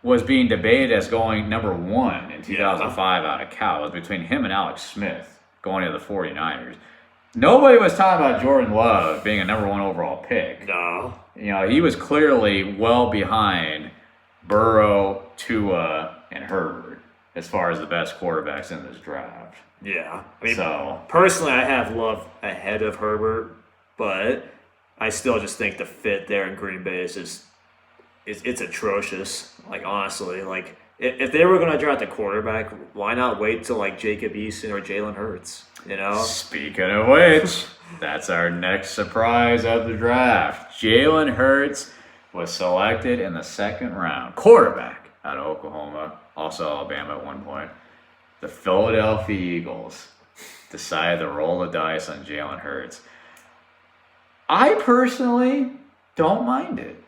was being debated as going number 1 in 2005 out of Cal. It was between him and Alex Smith going to the 49ers. Nobody was talking about Jordan Love being a number 1 overall pick. No. He was clearly well behind Burrow, Tua, and Herbert as far as the best quarterbacks in this draft. Yeah. I mean, personally, I have Love ahead of Herbert, but I still just think the fit there in Green Bay is just it's atrocious. Like, honestly, like if they were going to draft a quarterback, why not wait till like Jacob Eason or Jaylon Hurts? Speaking of which, that's our next surprise of the draft. Jaylon Hurts was selected in the 2nd round. Quarterback out of Oklahoma, also Alabama at one point. The Philadelphia Eagles decided to roll the dice on Jaylon Hurts. I personally don't mind it.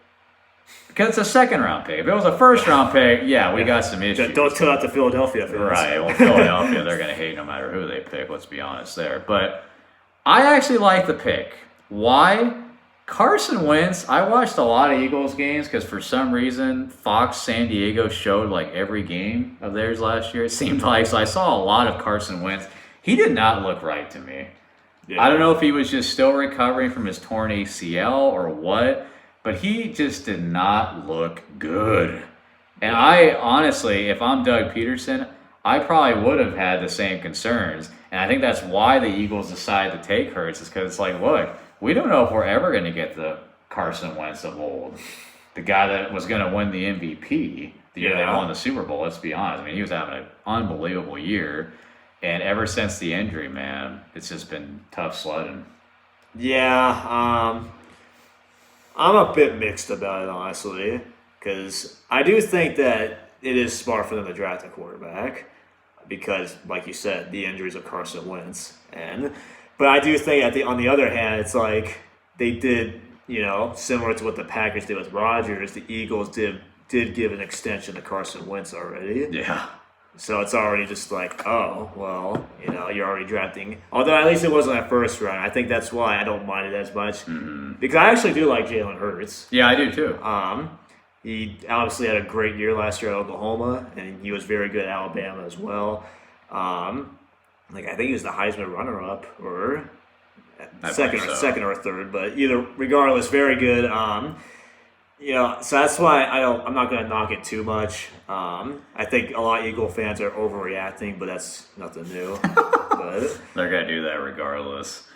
Because it's a 2nd-round pick. If it was a 1st-round pick, we got some issues. Don't tell that to Philadelphia fans. Right. Well, Philadelphia, they're going to hate no matter who they pick, let's be honest there. But I actually like the pick. Why? Carson Wentz, I watched a lot of Eagles games because for some reason Fox San Diego showed like every game of theirs last year, it seemed like. So I saw a lot of Carson Wentz. He did not look right to me. Yeah. I don't know if he was just still recovering from his torn ACL or what, but he just did not look good. And I honestly, if I'm Doug Peterson, I probably would have had the same concerns. And I think that's why the Eagles decided to take Hurts, is because it's like, look, we don't know if we're ever going to get the Carson Wentz of old. The guy that was going to win the MVP the year they won the Super Bowl, let's be honest. I mean, he was having an unbelievable year. And ever since the injury, man, it's just been tough sledding. Yeah, I'm a bit mixed about it, honestly, because I do think that it is smart for them to draft a quarterback because, like you said, the injuries of Carson Wentz. But I do think on the other hand, it's like they did, similar to what the Packers did with Rodgers, the Eagles did give an extension to Carson Wentz already. Yeah. So it's already just like, oh, well, you're already drafting. Although at least it wasn't that 1st round. I think that's why I don't mind it as much. Mm-hmm. Because I actually do like Jaylon Hurts. Yeah, I do too. He obviously had a great year last year at Oklahoma, and he was very good at Alabama as well. I think he was the Heisman runner-up, or second or 3rd, but regardless, very good. So that's why I'm not going to knock it too much. I think a lot of Eagle fans are overreacting, but that's nothing new. But they're going to do that regardless.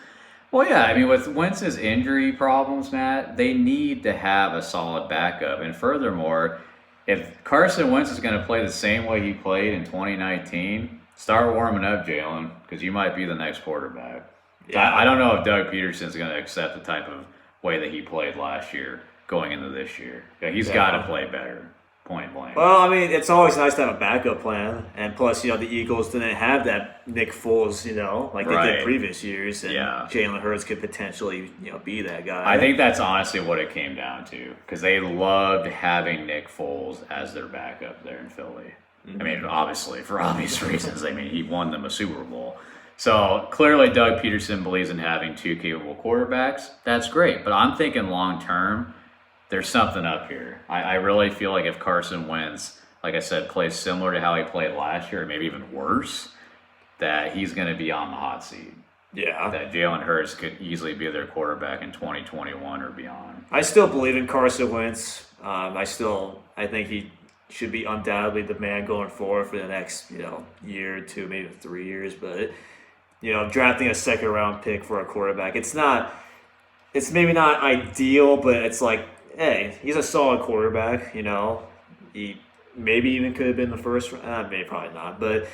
Well, yeah, I mean, with Wentz's injury problems, Matt, they need to have a solid backup. And furthermore, if Carson Wentz is going to play the same way he played in 2019, start warming up, Jaylon, because you might be the next quarterback. Yeah. I don't know if Doug Peterson's going to accept the type of way that he played last year going into this year. Yeah, he's got to play better, point blank. Well, I mean, it's always nice to have a backup plan. And plus, the Eagles didn't have that Nick Foles, like they did previous years. And Jaylon Hurts could potentially, be that guy. I think that's honestly what it came down to, because they loved having Nick Foles as their backup there in Philly. Mm-hmm. I mean, obviously, for obvious reasons. I mean, he won them a Super Bowl. So clearly, Doug Peterson believes in having two capable quarterbacks. That's great, but I'm thinking long term. There's something up here. I really feel like if Carson Wentz, like I said, plays similar to how he played last year, or maybe even worse, that he's going to be on the hot seat. Yeah. That Jaylon Hurts could easily be their quarterback in 2021 or beyond. I still believe in Carson Wentz. I think he should be undoubtedly the man going forward for the next, year or two, maybe 3 years. But, drafting a second round pick for a quarterback, it's maybe not ideal, but it's like, hey, he's a solid quarterback, He maybe even could have been the first, maybe probably not, but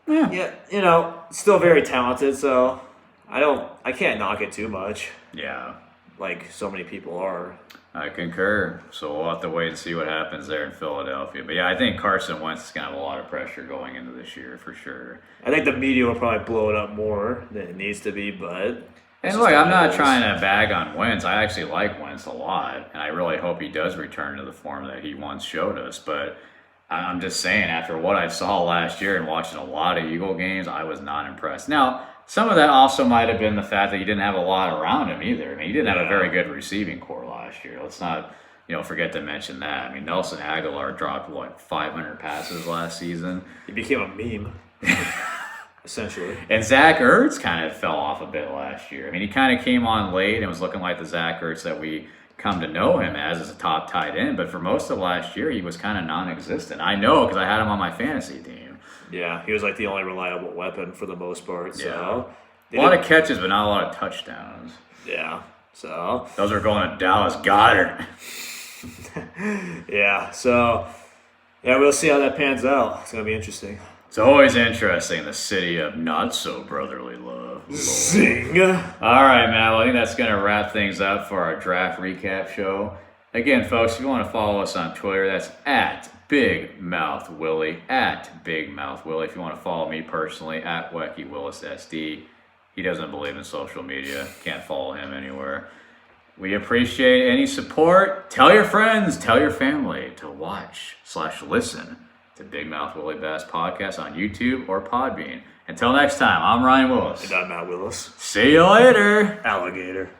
yeah, still very talented, so I can't knock it too much. Yeah. Like so many people are. I concur. So we'll have to wait and see what happens there in Philadelphia. But yeah, I think Carson Wentz is going to have a lot of pressure going into this year for sure. I think the media will probably blow it up more than it needs to be, but... And look, I'm not trying to bag on Wentz. I actually like Wentz a lot, and I really hope he does return to the form that he once showed us. But I'm just saying, after what I saw last year and watching a lot of Eagle games, I was not impressed. Now, some of that also might have been the fact that he didn't have a lot around him either. I mean, he didn't have a very good receiving core last year. Let's not, forget to mention that. I mean, Nelson Aguilar dropped, 500 passes last season? He became a meme, essentially. And Zach Ertz kind of fell off a bit last year. I mean, he kind of came on late and was looking like the Zach Ertz that we come to know him as a top tight end. But for most of last year, he was kind of non-existent. I know because I had him on my fantasy team. Yeah, he was like the only reliable weapon for the most part. So a lot of catches, but not a lot of touchdowns. Yeah, so those are going to Dallas Goedert. Yeah, so we'll see how that pans out. It's gonna be interesting. It's always interesting, the city of not so brotherly love. Zing. All right, man. Well, I think that's going to wrap things up for our draft recap show. Again, folks, if you want to follow us on Twitter, that's at Big Mouth Willie, at Big Mouth Willie. If you want to follow me personally, at Wecky Willis SD. He doesn't believe in social media. Can't follow him anywhere. We appreciate any support. Tell your friends, tell your family to watch/listen to Big Mouth Willie Bass Podcast on YouTube or Podbean. Until next time, I'm Ryan Willis. And I'm Matt Willis. See you later. Alligator.